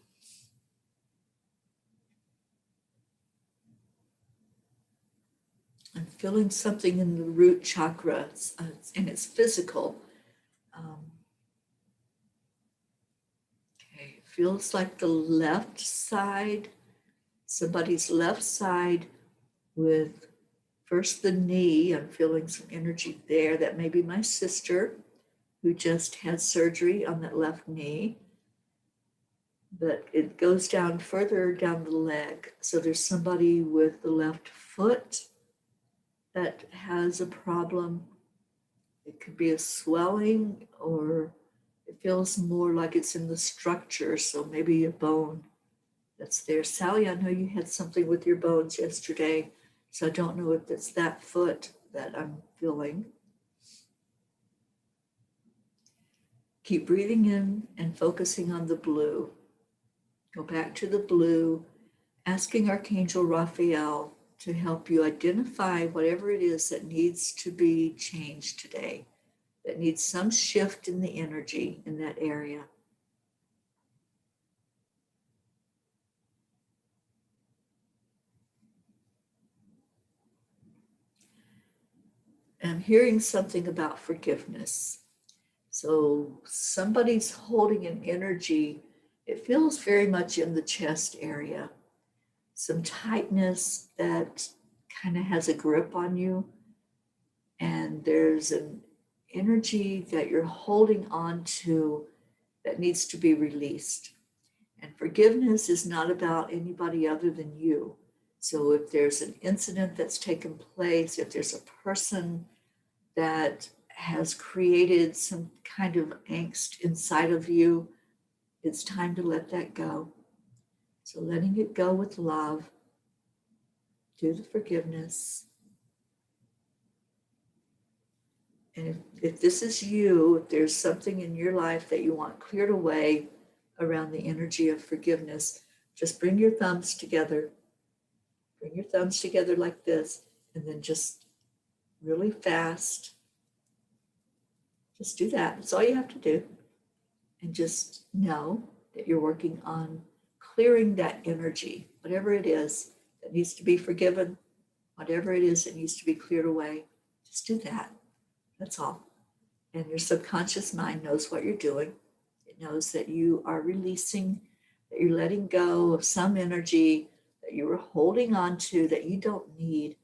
I'm feeling something in the root chakra, and it's physical. Okay, it feels like the left side, somebody's left side with first the knee. I'm feeling some energy there. That may be my sister who just had surgery on that left knee. But it goes down further down the leg. So there's somebody with the left foot that has a problem. It could be a swelling, or it feels more like it's in the structure. So maybe a bone that's there. Sally, I know you had something with your bones yesterday. So I don't know if it's that foot that I'm feeling. Keep breathing in and focusing on the blue. Go back to the blue, asking Archangel Rafael to help you identify whatever it is that needs to be changed today, that needs some shift in the energy in that area. I'm hearing something about forgiveness. So somebody's holding an energy It feels very much in the chest area, some tightness that kind of has a grip on you. And there's an energy that you're holding on to that needs to be released. And forgiveness is not about anybody other than you. So if there's an incident that's taken place, if there's a person that has created some kind of angst inside of you, it's time to let that go. So letting it go with love, do the forgiveness. And if this is you, if there's something in your life that you want cleared away around the energy of forgiveness, just bring your thumbs together. Bring your thumbs together like this, and then just really fast. Just do that. That's all you have to do. And just know that you're working on clearing that energy, whatever it is that needs to be forgiven, whatever it is that needs to be cleared away. Just do that. That's all. And your subconscious mind knows what you're doing. It knows that you are releasing, that you're letting go of some energy that you were holding on to that you don't need.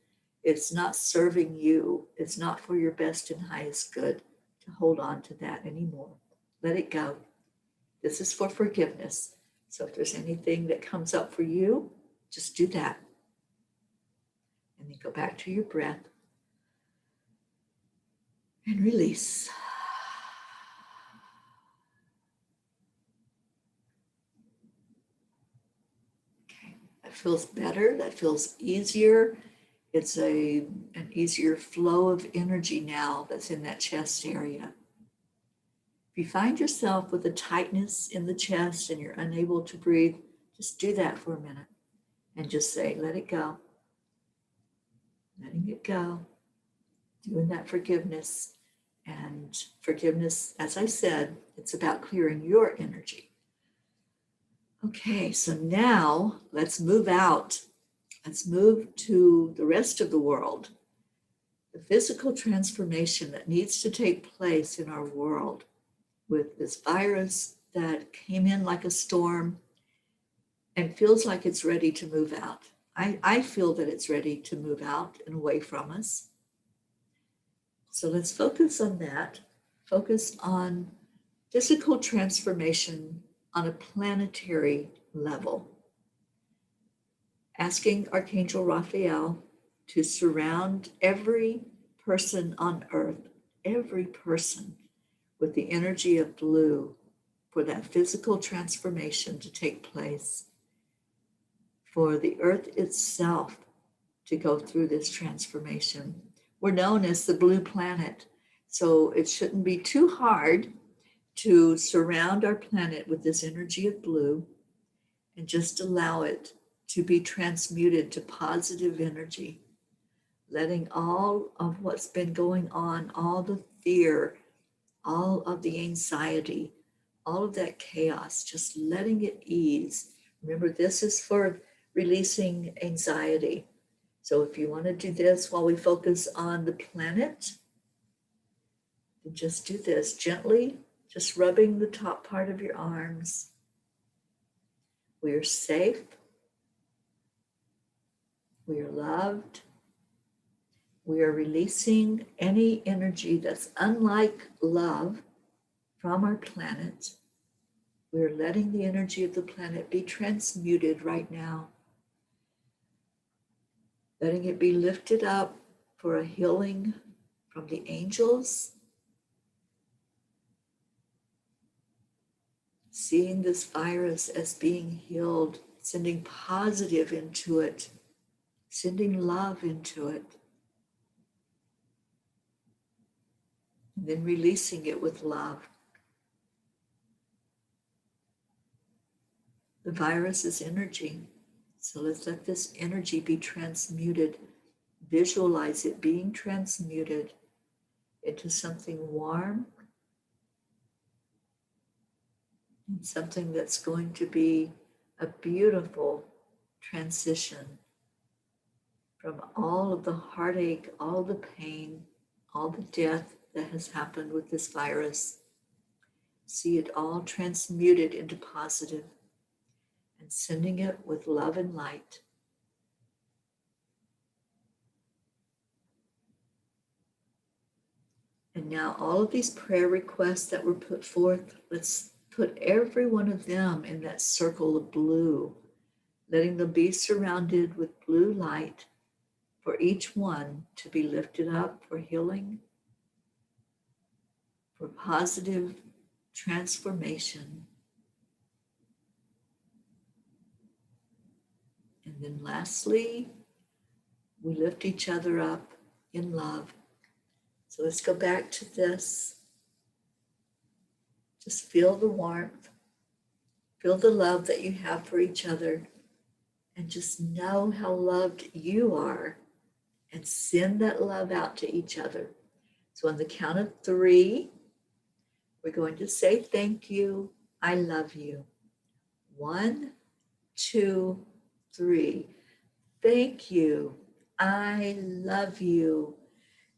It's not serving you. It's not for your best and highest good to hold on to that anymore. Let it go. This is for forgiveness. So if there's anything that comes up for you, just do that. And then go back to your breath and release. Okay, that feels better. That feels easier. It's an easier flow of energy now that's in that chest area. If you find yourself with a tightness in the chest and you're unable to breathe, just do that for a minute and just say, let it go. Letting it go. Doing that forgiveness. And forgiveness, as I said, it's about clearing your energy. Okay, so now let's move out. Let's move to the rest of the world. The physical transformation that needs to take place in our world with this virus that came in like a storm and feels like it's ready to move out. I feel that it's ready to move out and away from us. So let's focus on that. Focus on physical transformation on a planetary level. Asking Archangel Rafael to surround every person on earth, every person, with the energy of blue for that physical transformation to take place, for the earth itself to go through this transformation. We're known as the blue planet, so it shouldn't be too hard to surround our planet with this energy of blue and just allow it to be transmuted to positive energy, letting all of what's been going on, all the fear, all of the anxiety, all of that chaos, just letting it ease. Remember, this is for releasing anxiety. So if you want to do this while we focus on the planet, then just do this gently, just rubbing the top part of your arms. We are safe. We are loved. We are releasing any energy that's unlike love from our planet. We are letting the energy of the planet be transmuted right now. Letting it be lifted up for a healing from the angels. Seeing this virus as being healed, sending positive into it, sending love into it. And then releasing it with love. The virus is energy. So let's let this energy be transmuted. Visualize it being transmuted into something warm and something that's going to be a beautiful transition from all of the heartache, all the pain, all the death that has happened with this virus. See it all transmuted into positive and sending it with love and light. And now all of these prayer requests that were put forth, let's put every one of them in that circle of blue, letting them be surrounded with blue light for each one to be lifted up for healing, for positive transformation. And then lastly, we lift each other up in love. So let's go back to this. Just feel the warmth, feel the love that you have for each other, and just know how loved you are and send that love out to each other. So on the count of 3, we're going to say thank you, I love you. 1, 2, 3. Thank you, I love you.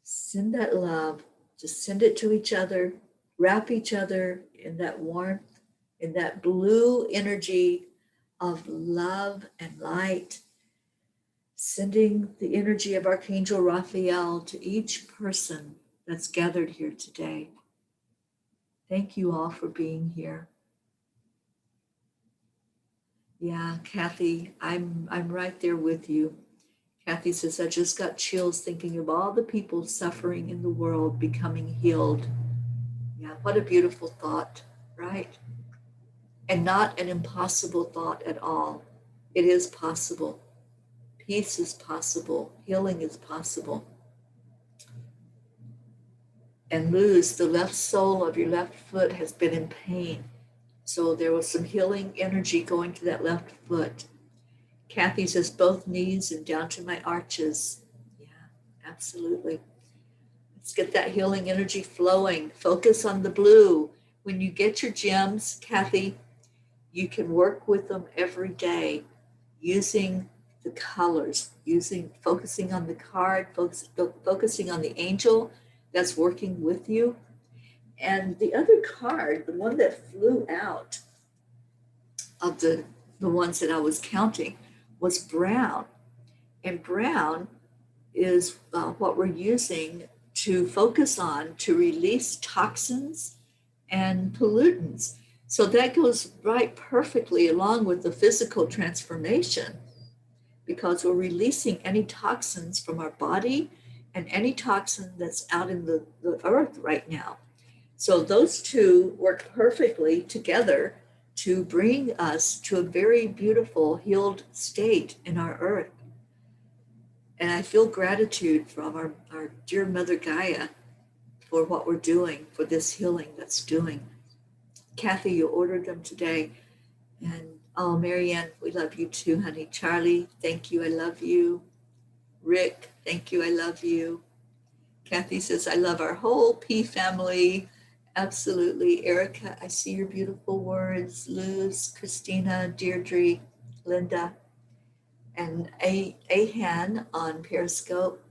Send that love, just send it to each other, wrap each other in that warmth, in that blue energy of love and light, sending the energy of Archangel Rafael to each person that's gathered here today. Thank you all for being here. Yeah, Kathy, I'm right there with you. Kathy says, I just got chills thinking of all the people suffering in the world becoming healed. Yeah, what a beautiful thought, right? And not an impossible thought at all. It is possible. Peace is possible. Healing is possible. And Luz, the left sole of your left foot has been in pain. So there was some healing energy going to that left foot. Kathy says both knees and down to my arches. Yeah, absolutely. Let's get that healing energy flowing. Focus on the blue. When you get your gems, Kathy, you can work with them every day using the colors, focusing on the card, focusing on the angel that's working with you. And the other card, the one that flew out of the ones that I was counting, was brown. And brown is what we're using to focus on to release toxins and pollutants. So that goes right perfectly along with the physical transformation, because we're releasing any toxins from our body and any toxin that's out in the earth right now. So those two work perfectly together to bring us to a very beautiful healed state in our earth. And I feel gratitude from our dear Mother Gaia for what we're doing, for this healing that's doing. Kathy, you ordered them today. And oh, Marianne, we love you too, honey. Charlie, thank you, I love you. Rick, thank you, I love you. Kathy says, I love our whole P family. Absolutely. Erica, I see your beautiful words. Luz, Christina, Deirdre, Linda, and Ahan on Periscope.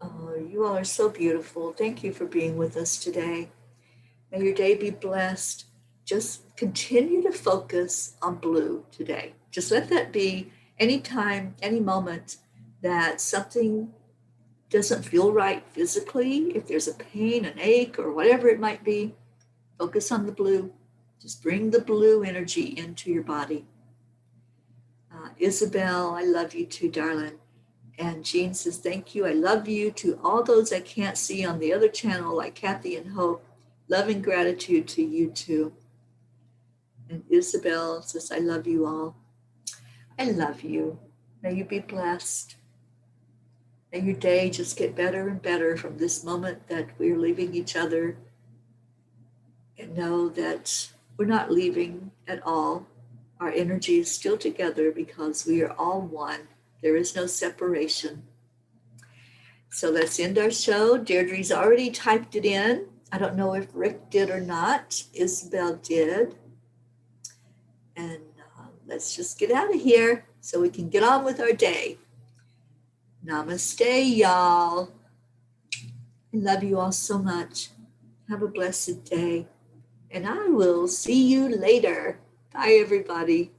Oh, you all are so beautiful. Thank you for being with us today. May your day be blessed. Just continue to focus on blue today. Just let that be any time, any moment that something doesn't feel right physically, if there's a pain, an ache, or whatever it might be, focus on the blue. Just bring the blue energy into your body. Isabel, I love you too, darling. And Jean says, thank you. I love you to all those I can't see on the other channel, like Kathy and Hope. Love and gratitude to you too. And Isabel says, I love you all. I love you. May you be blessed. May your day just get better and better from this moment that we're leaving each other. And know that we're not leaving at all. Our energy is still together because we are all one. There is no separation. So let's end our show. Deirdre's already typed it in. I don't know if Rick did or not. Isabel did. And let's just get out of here so we can get on with our day. Namaste, y'all. I love you all so much. Have a blessed day. And I will see you later. Bye, everybody.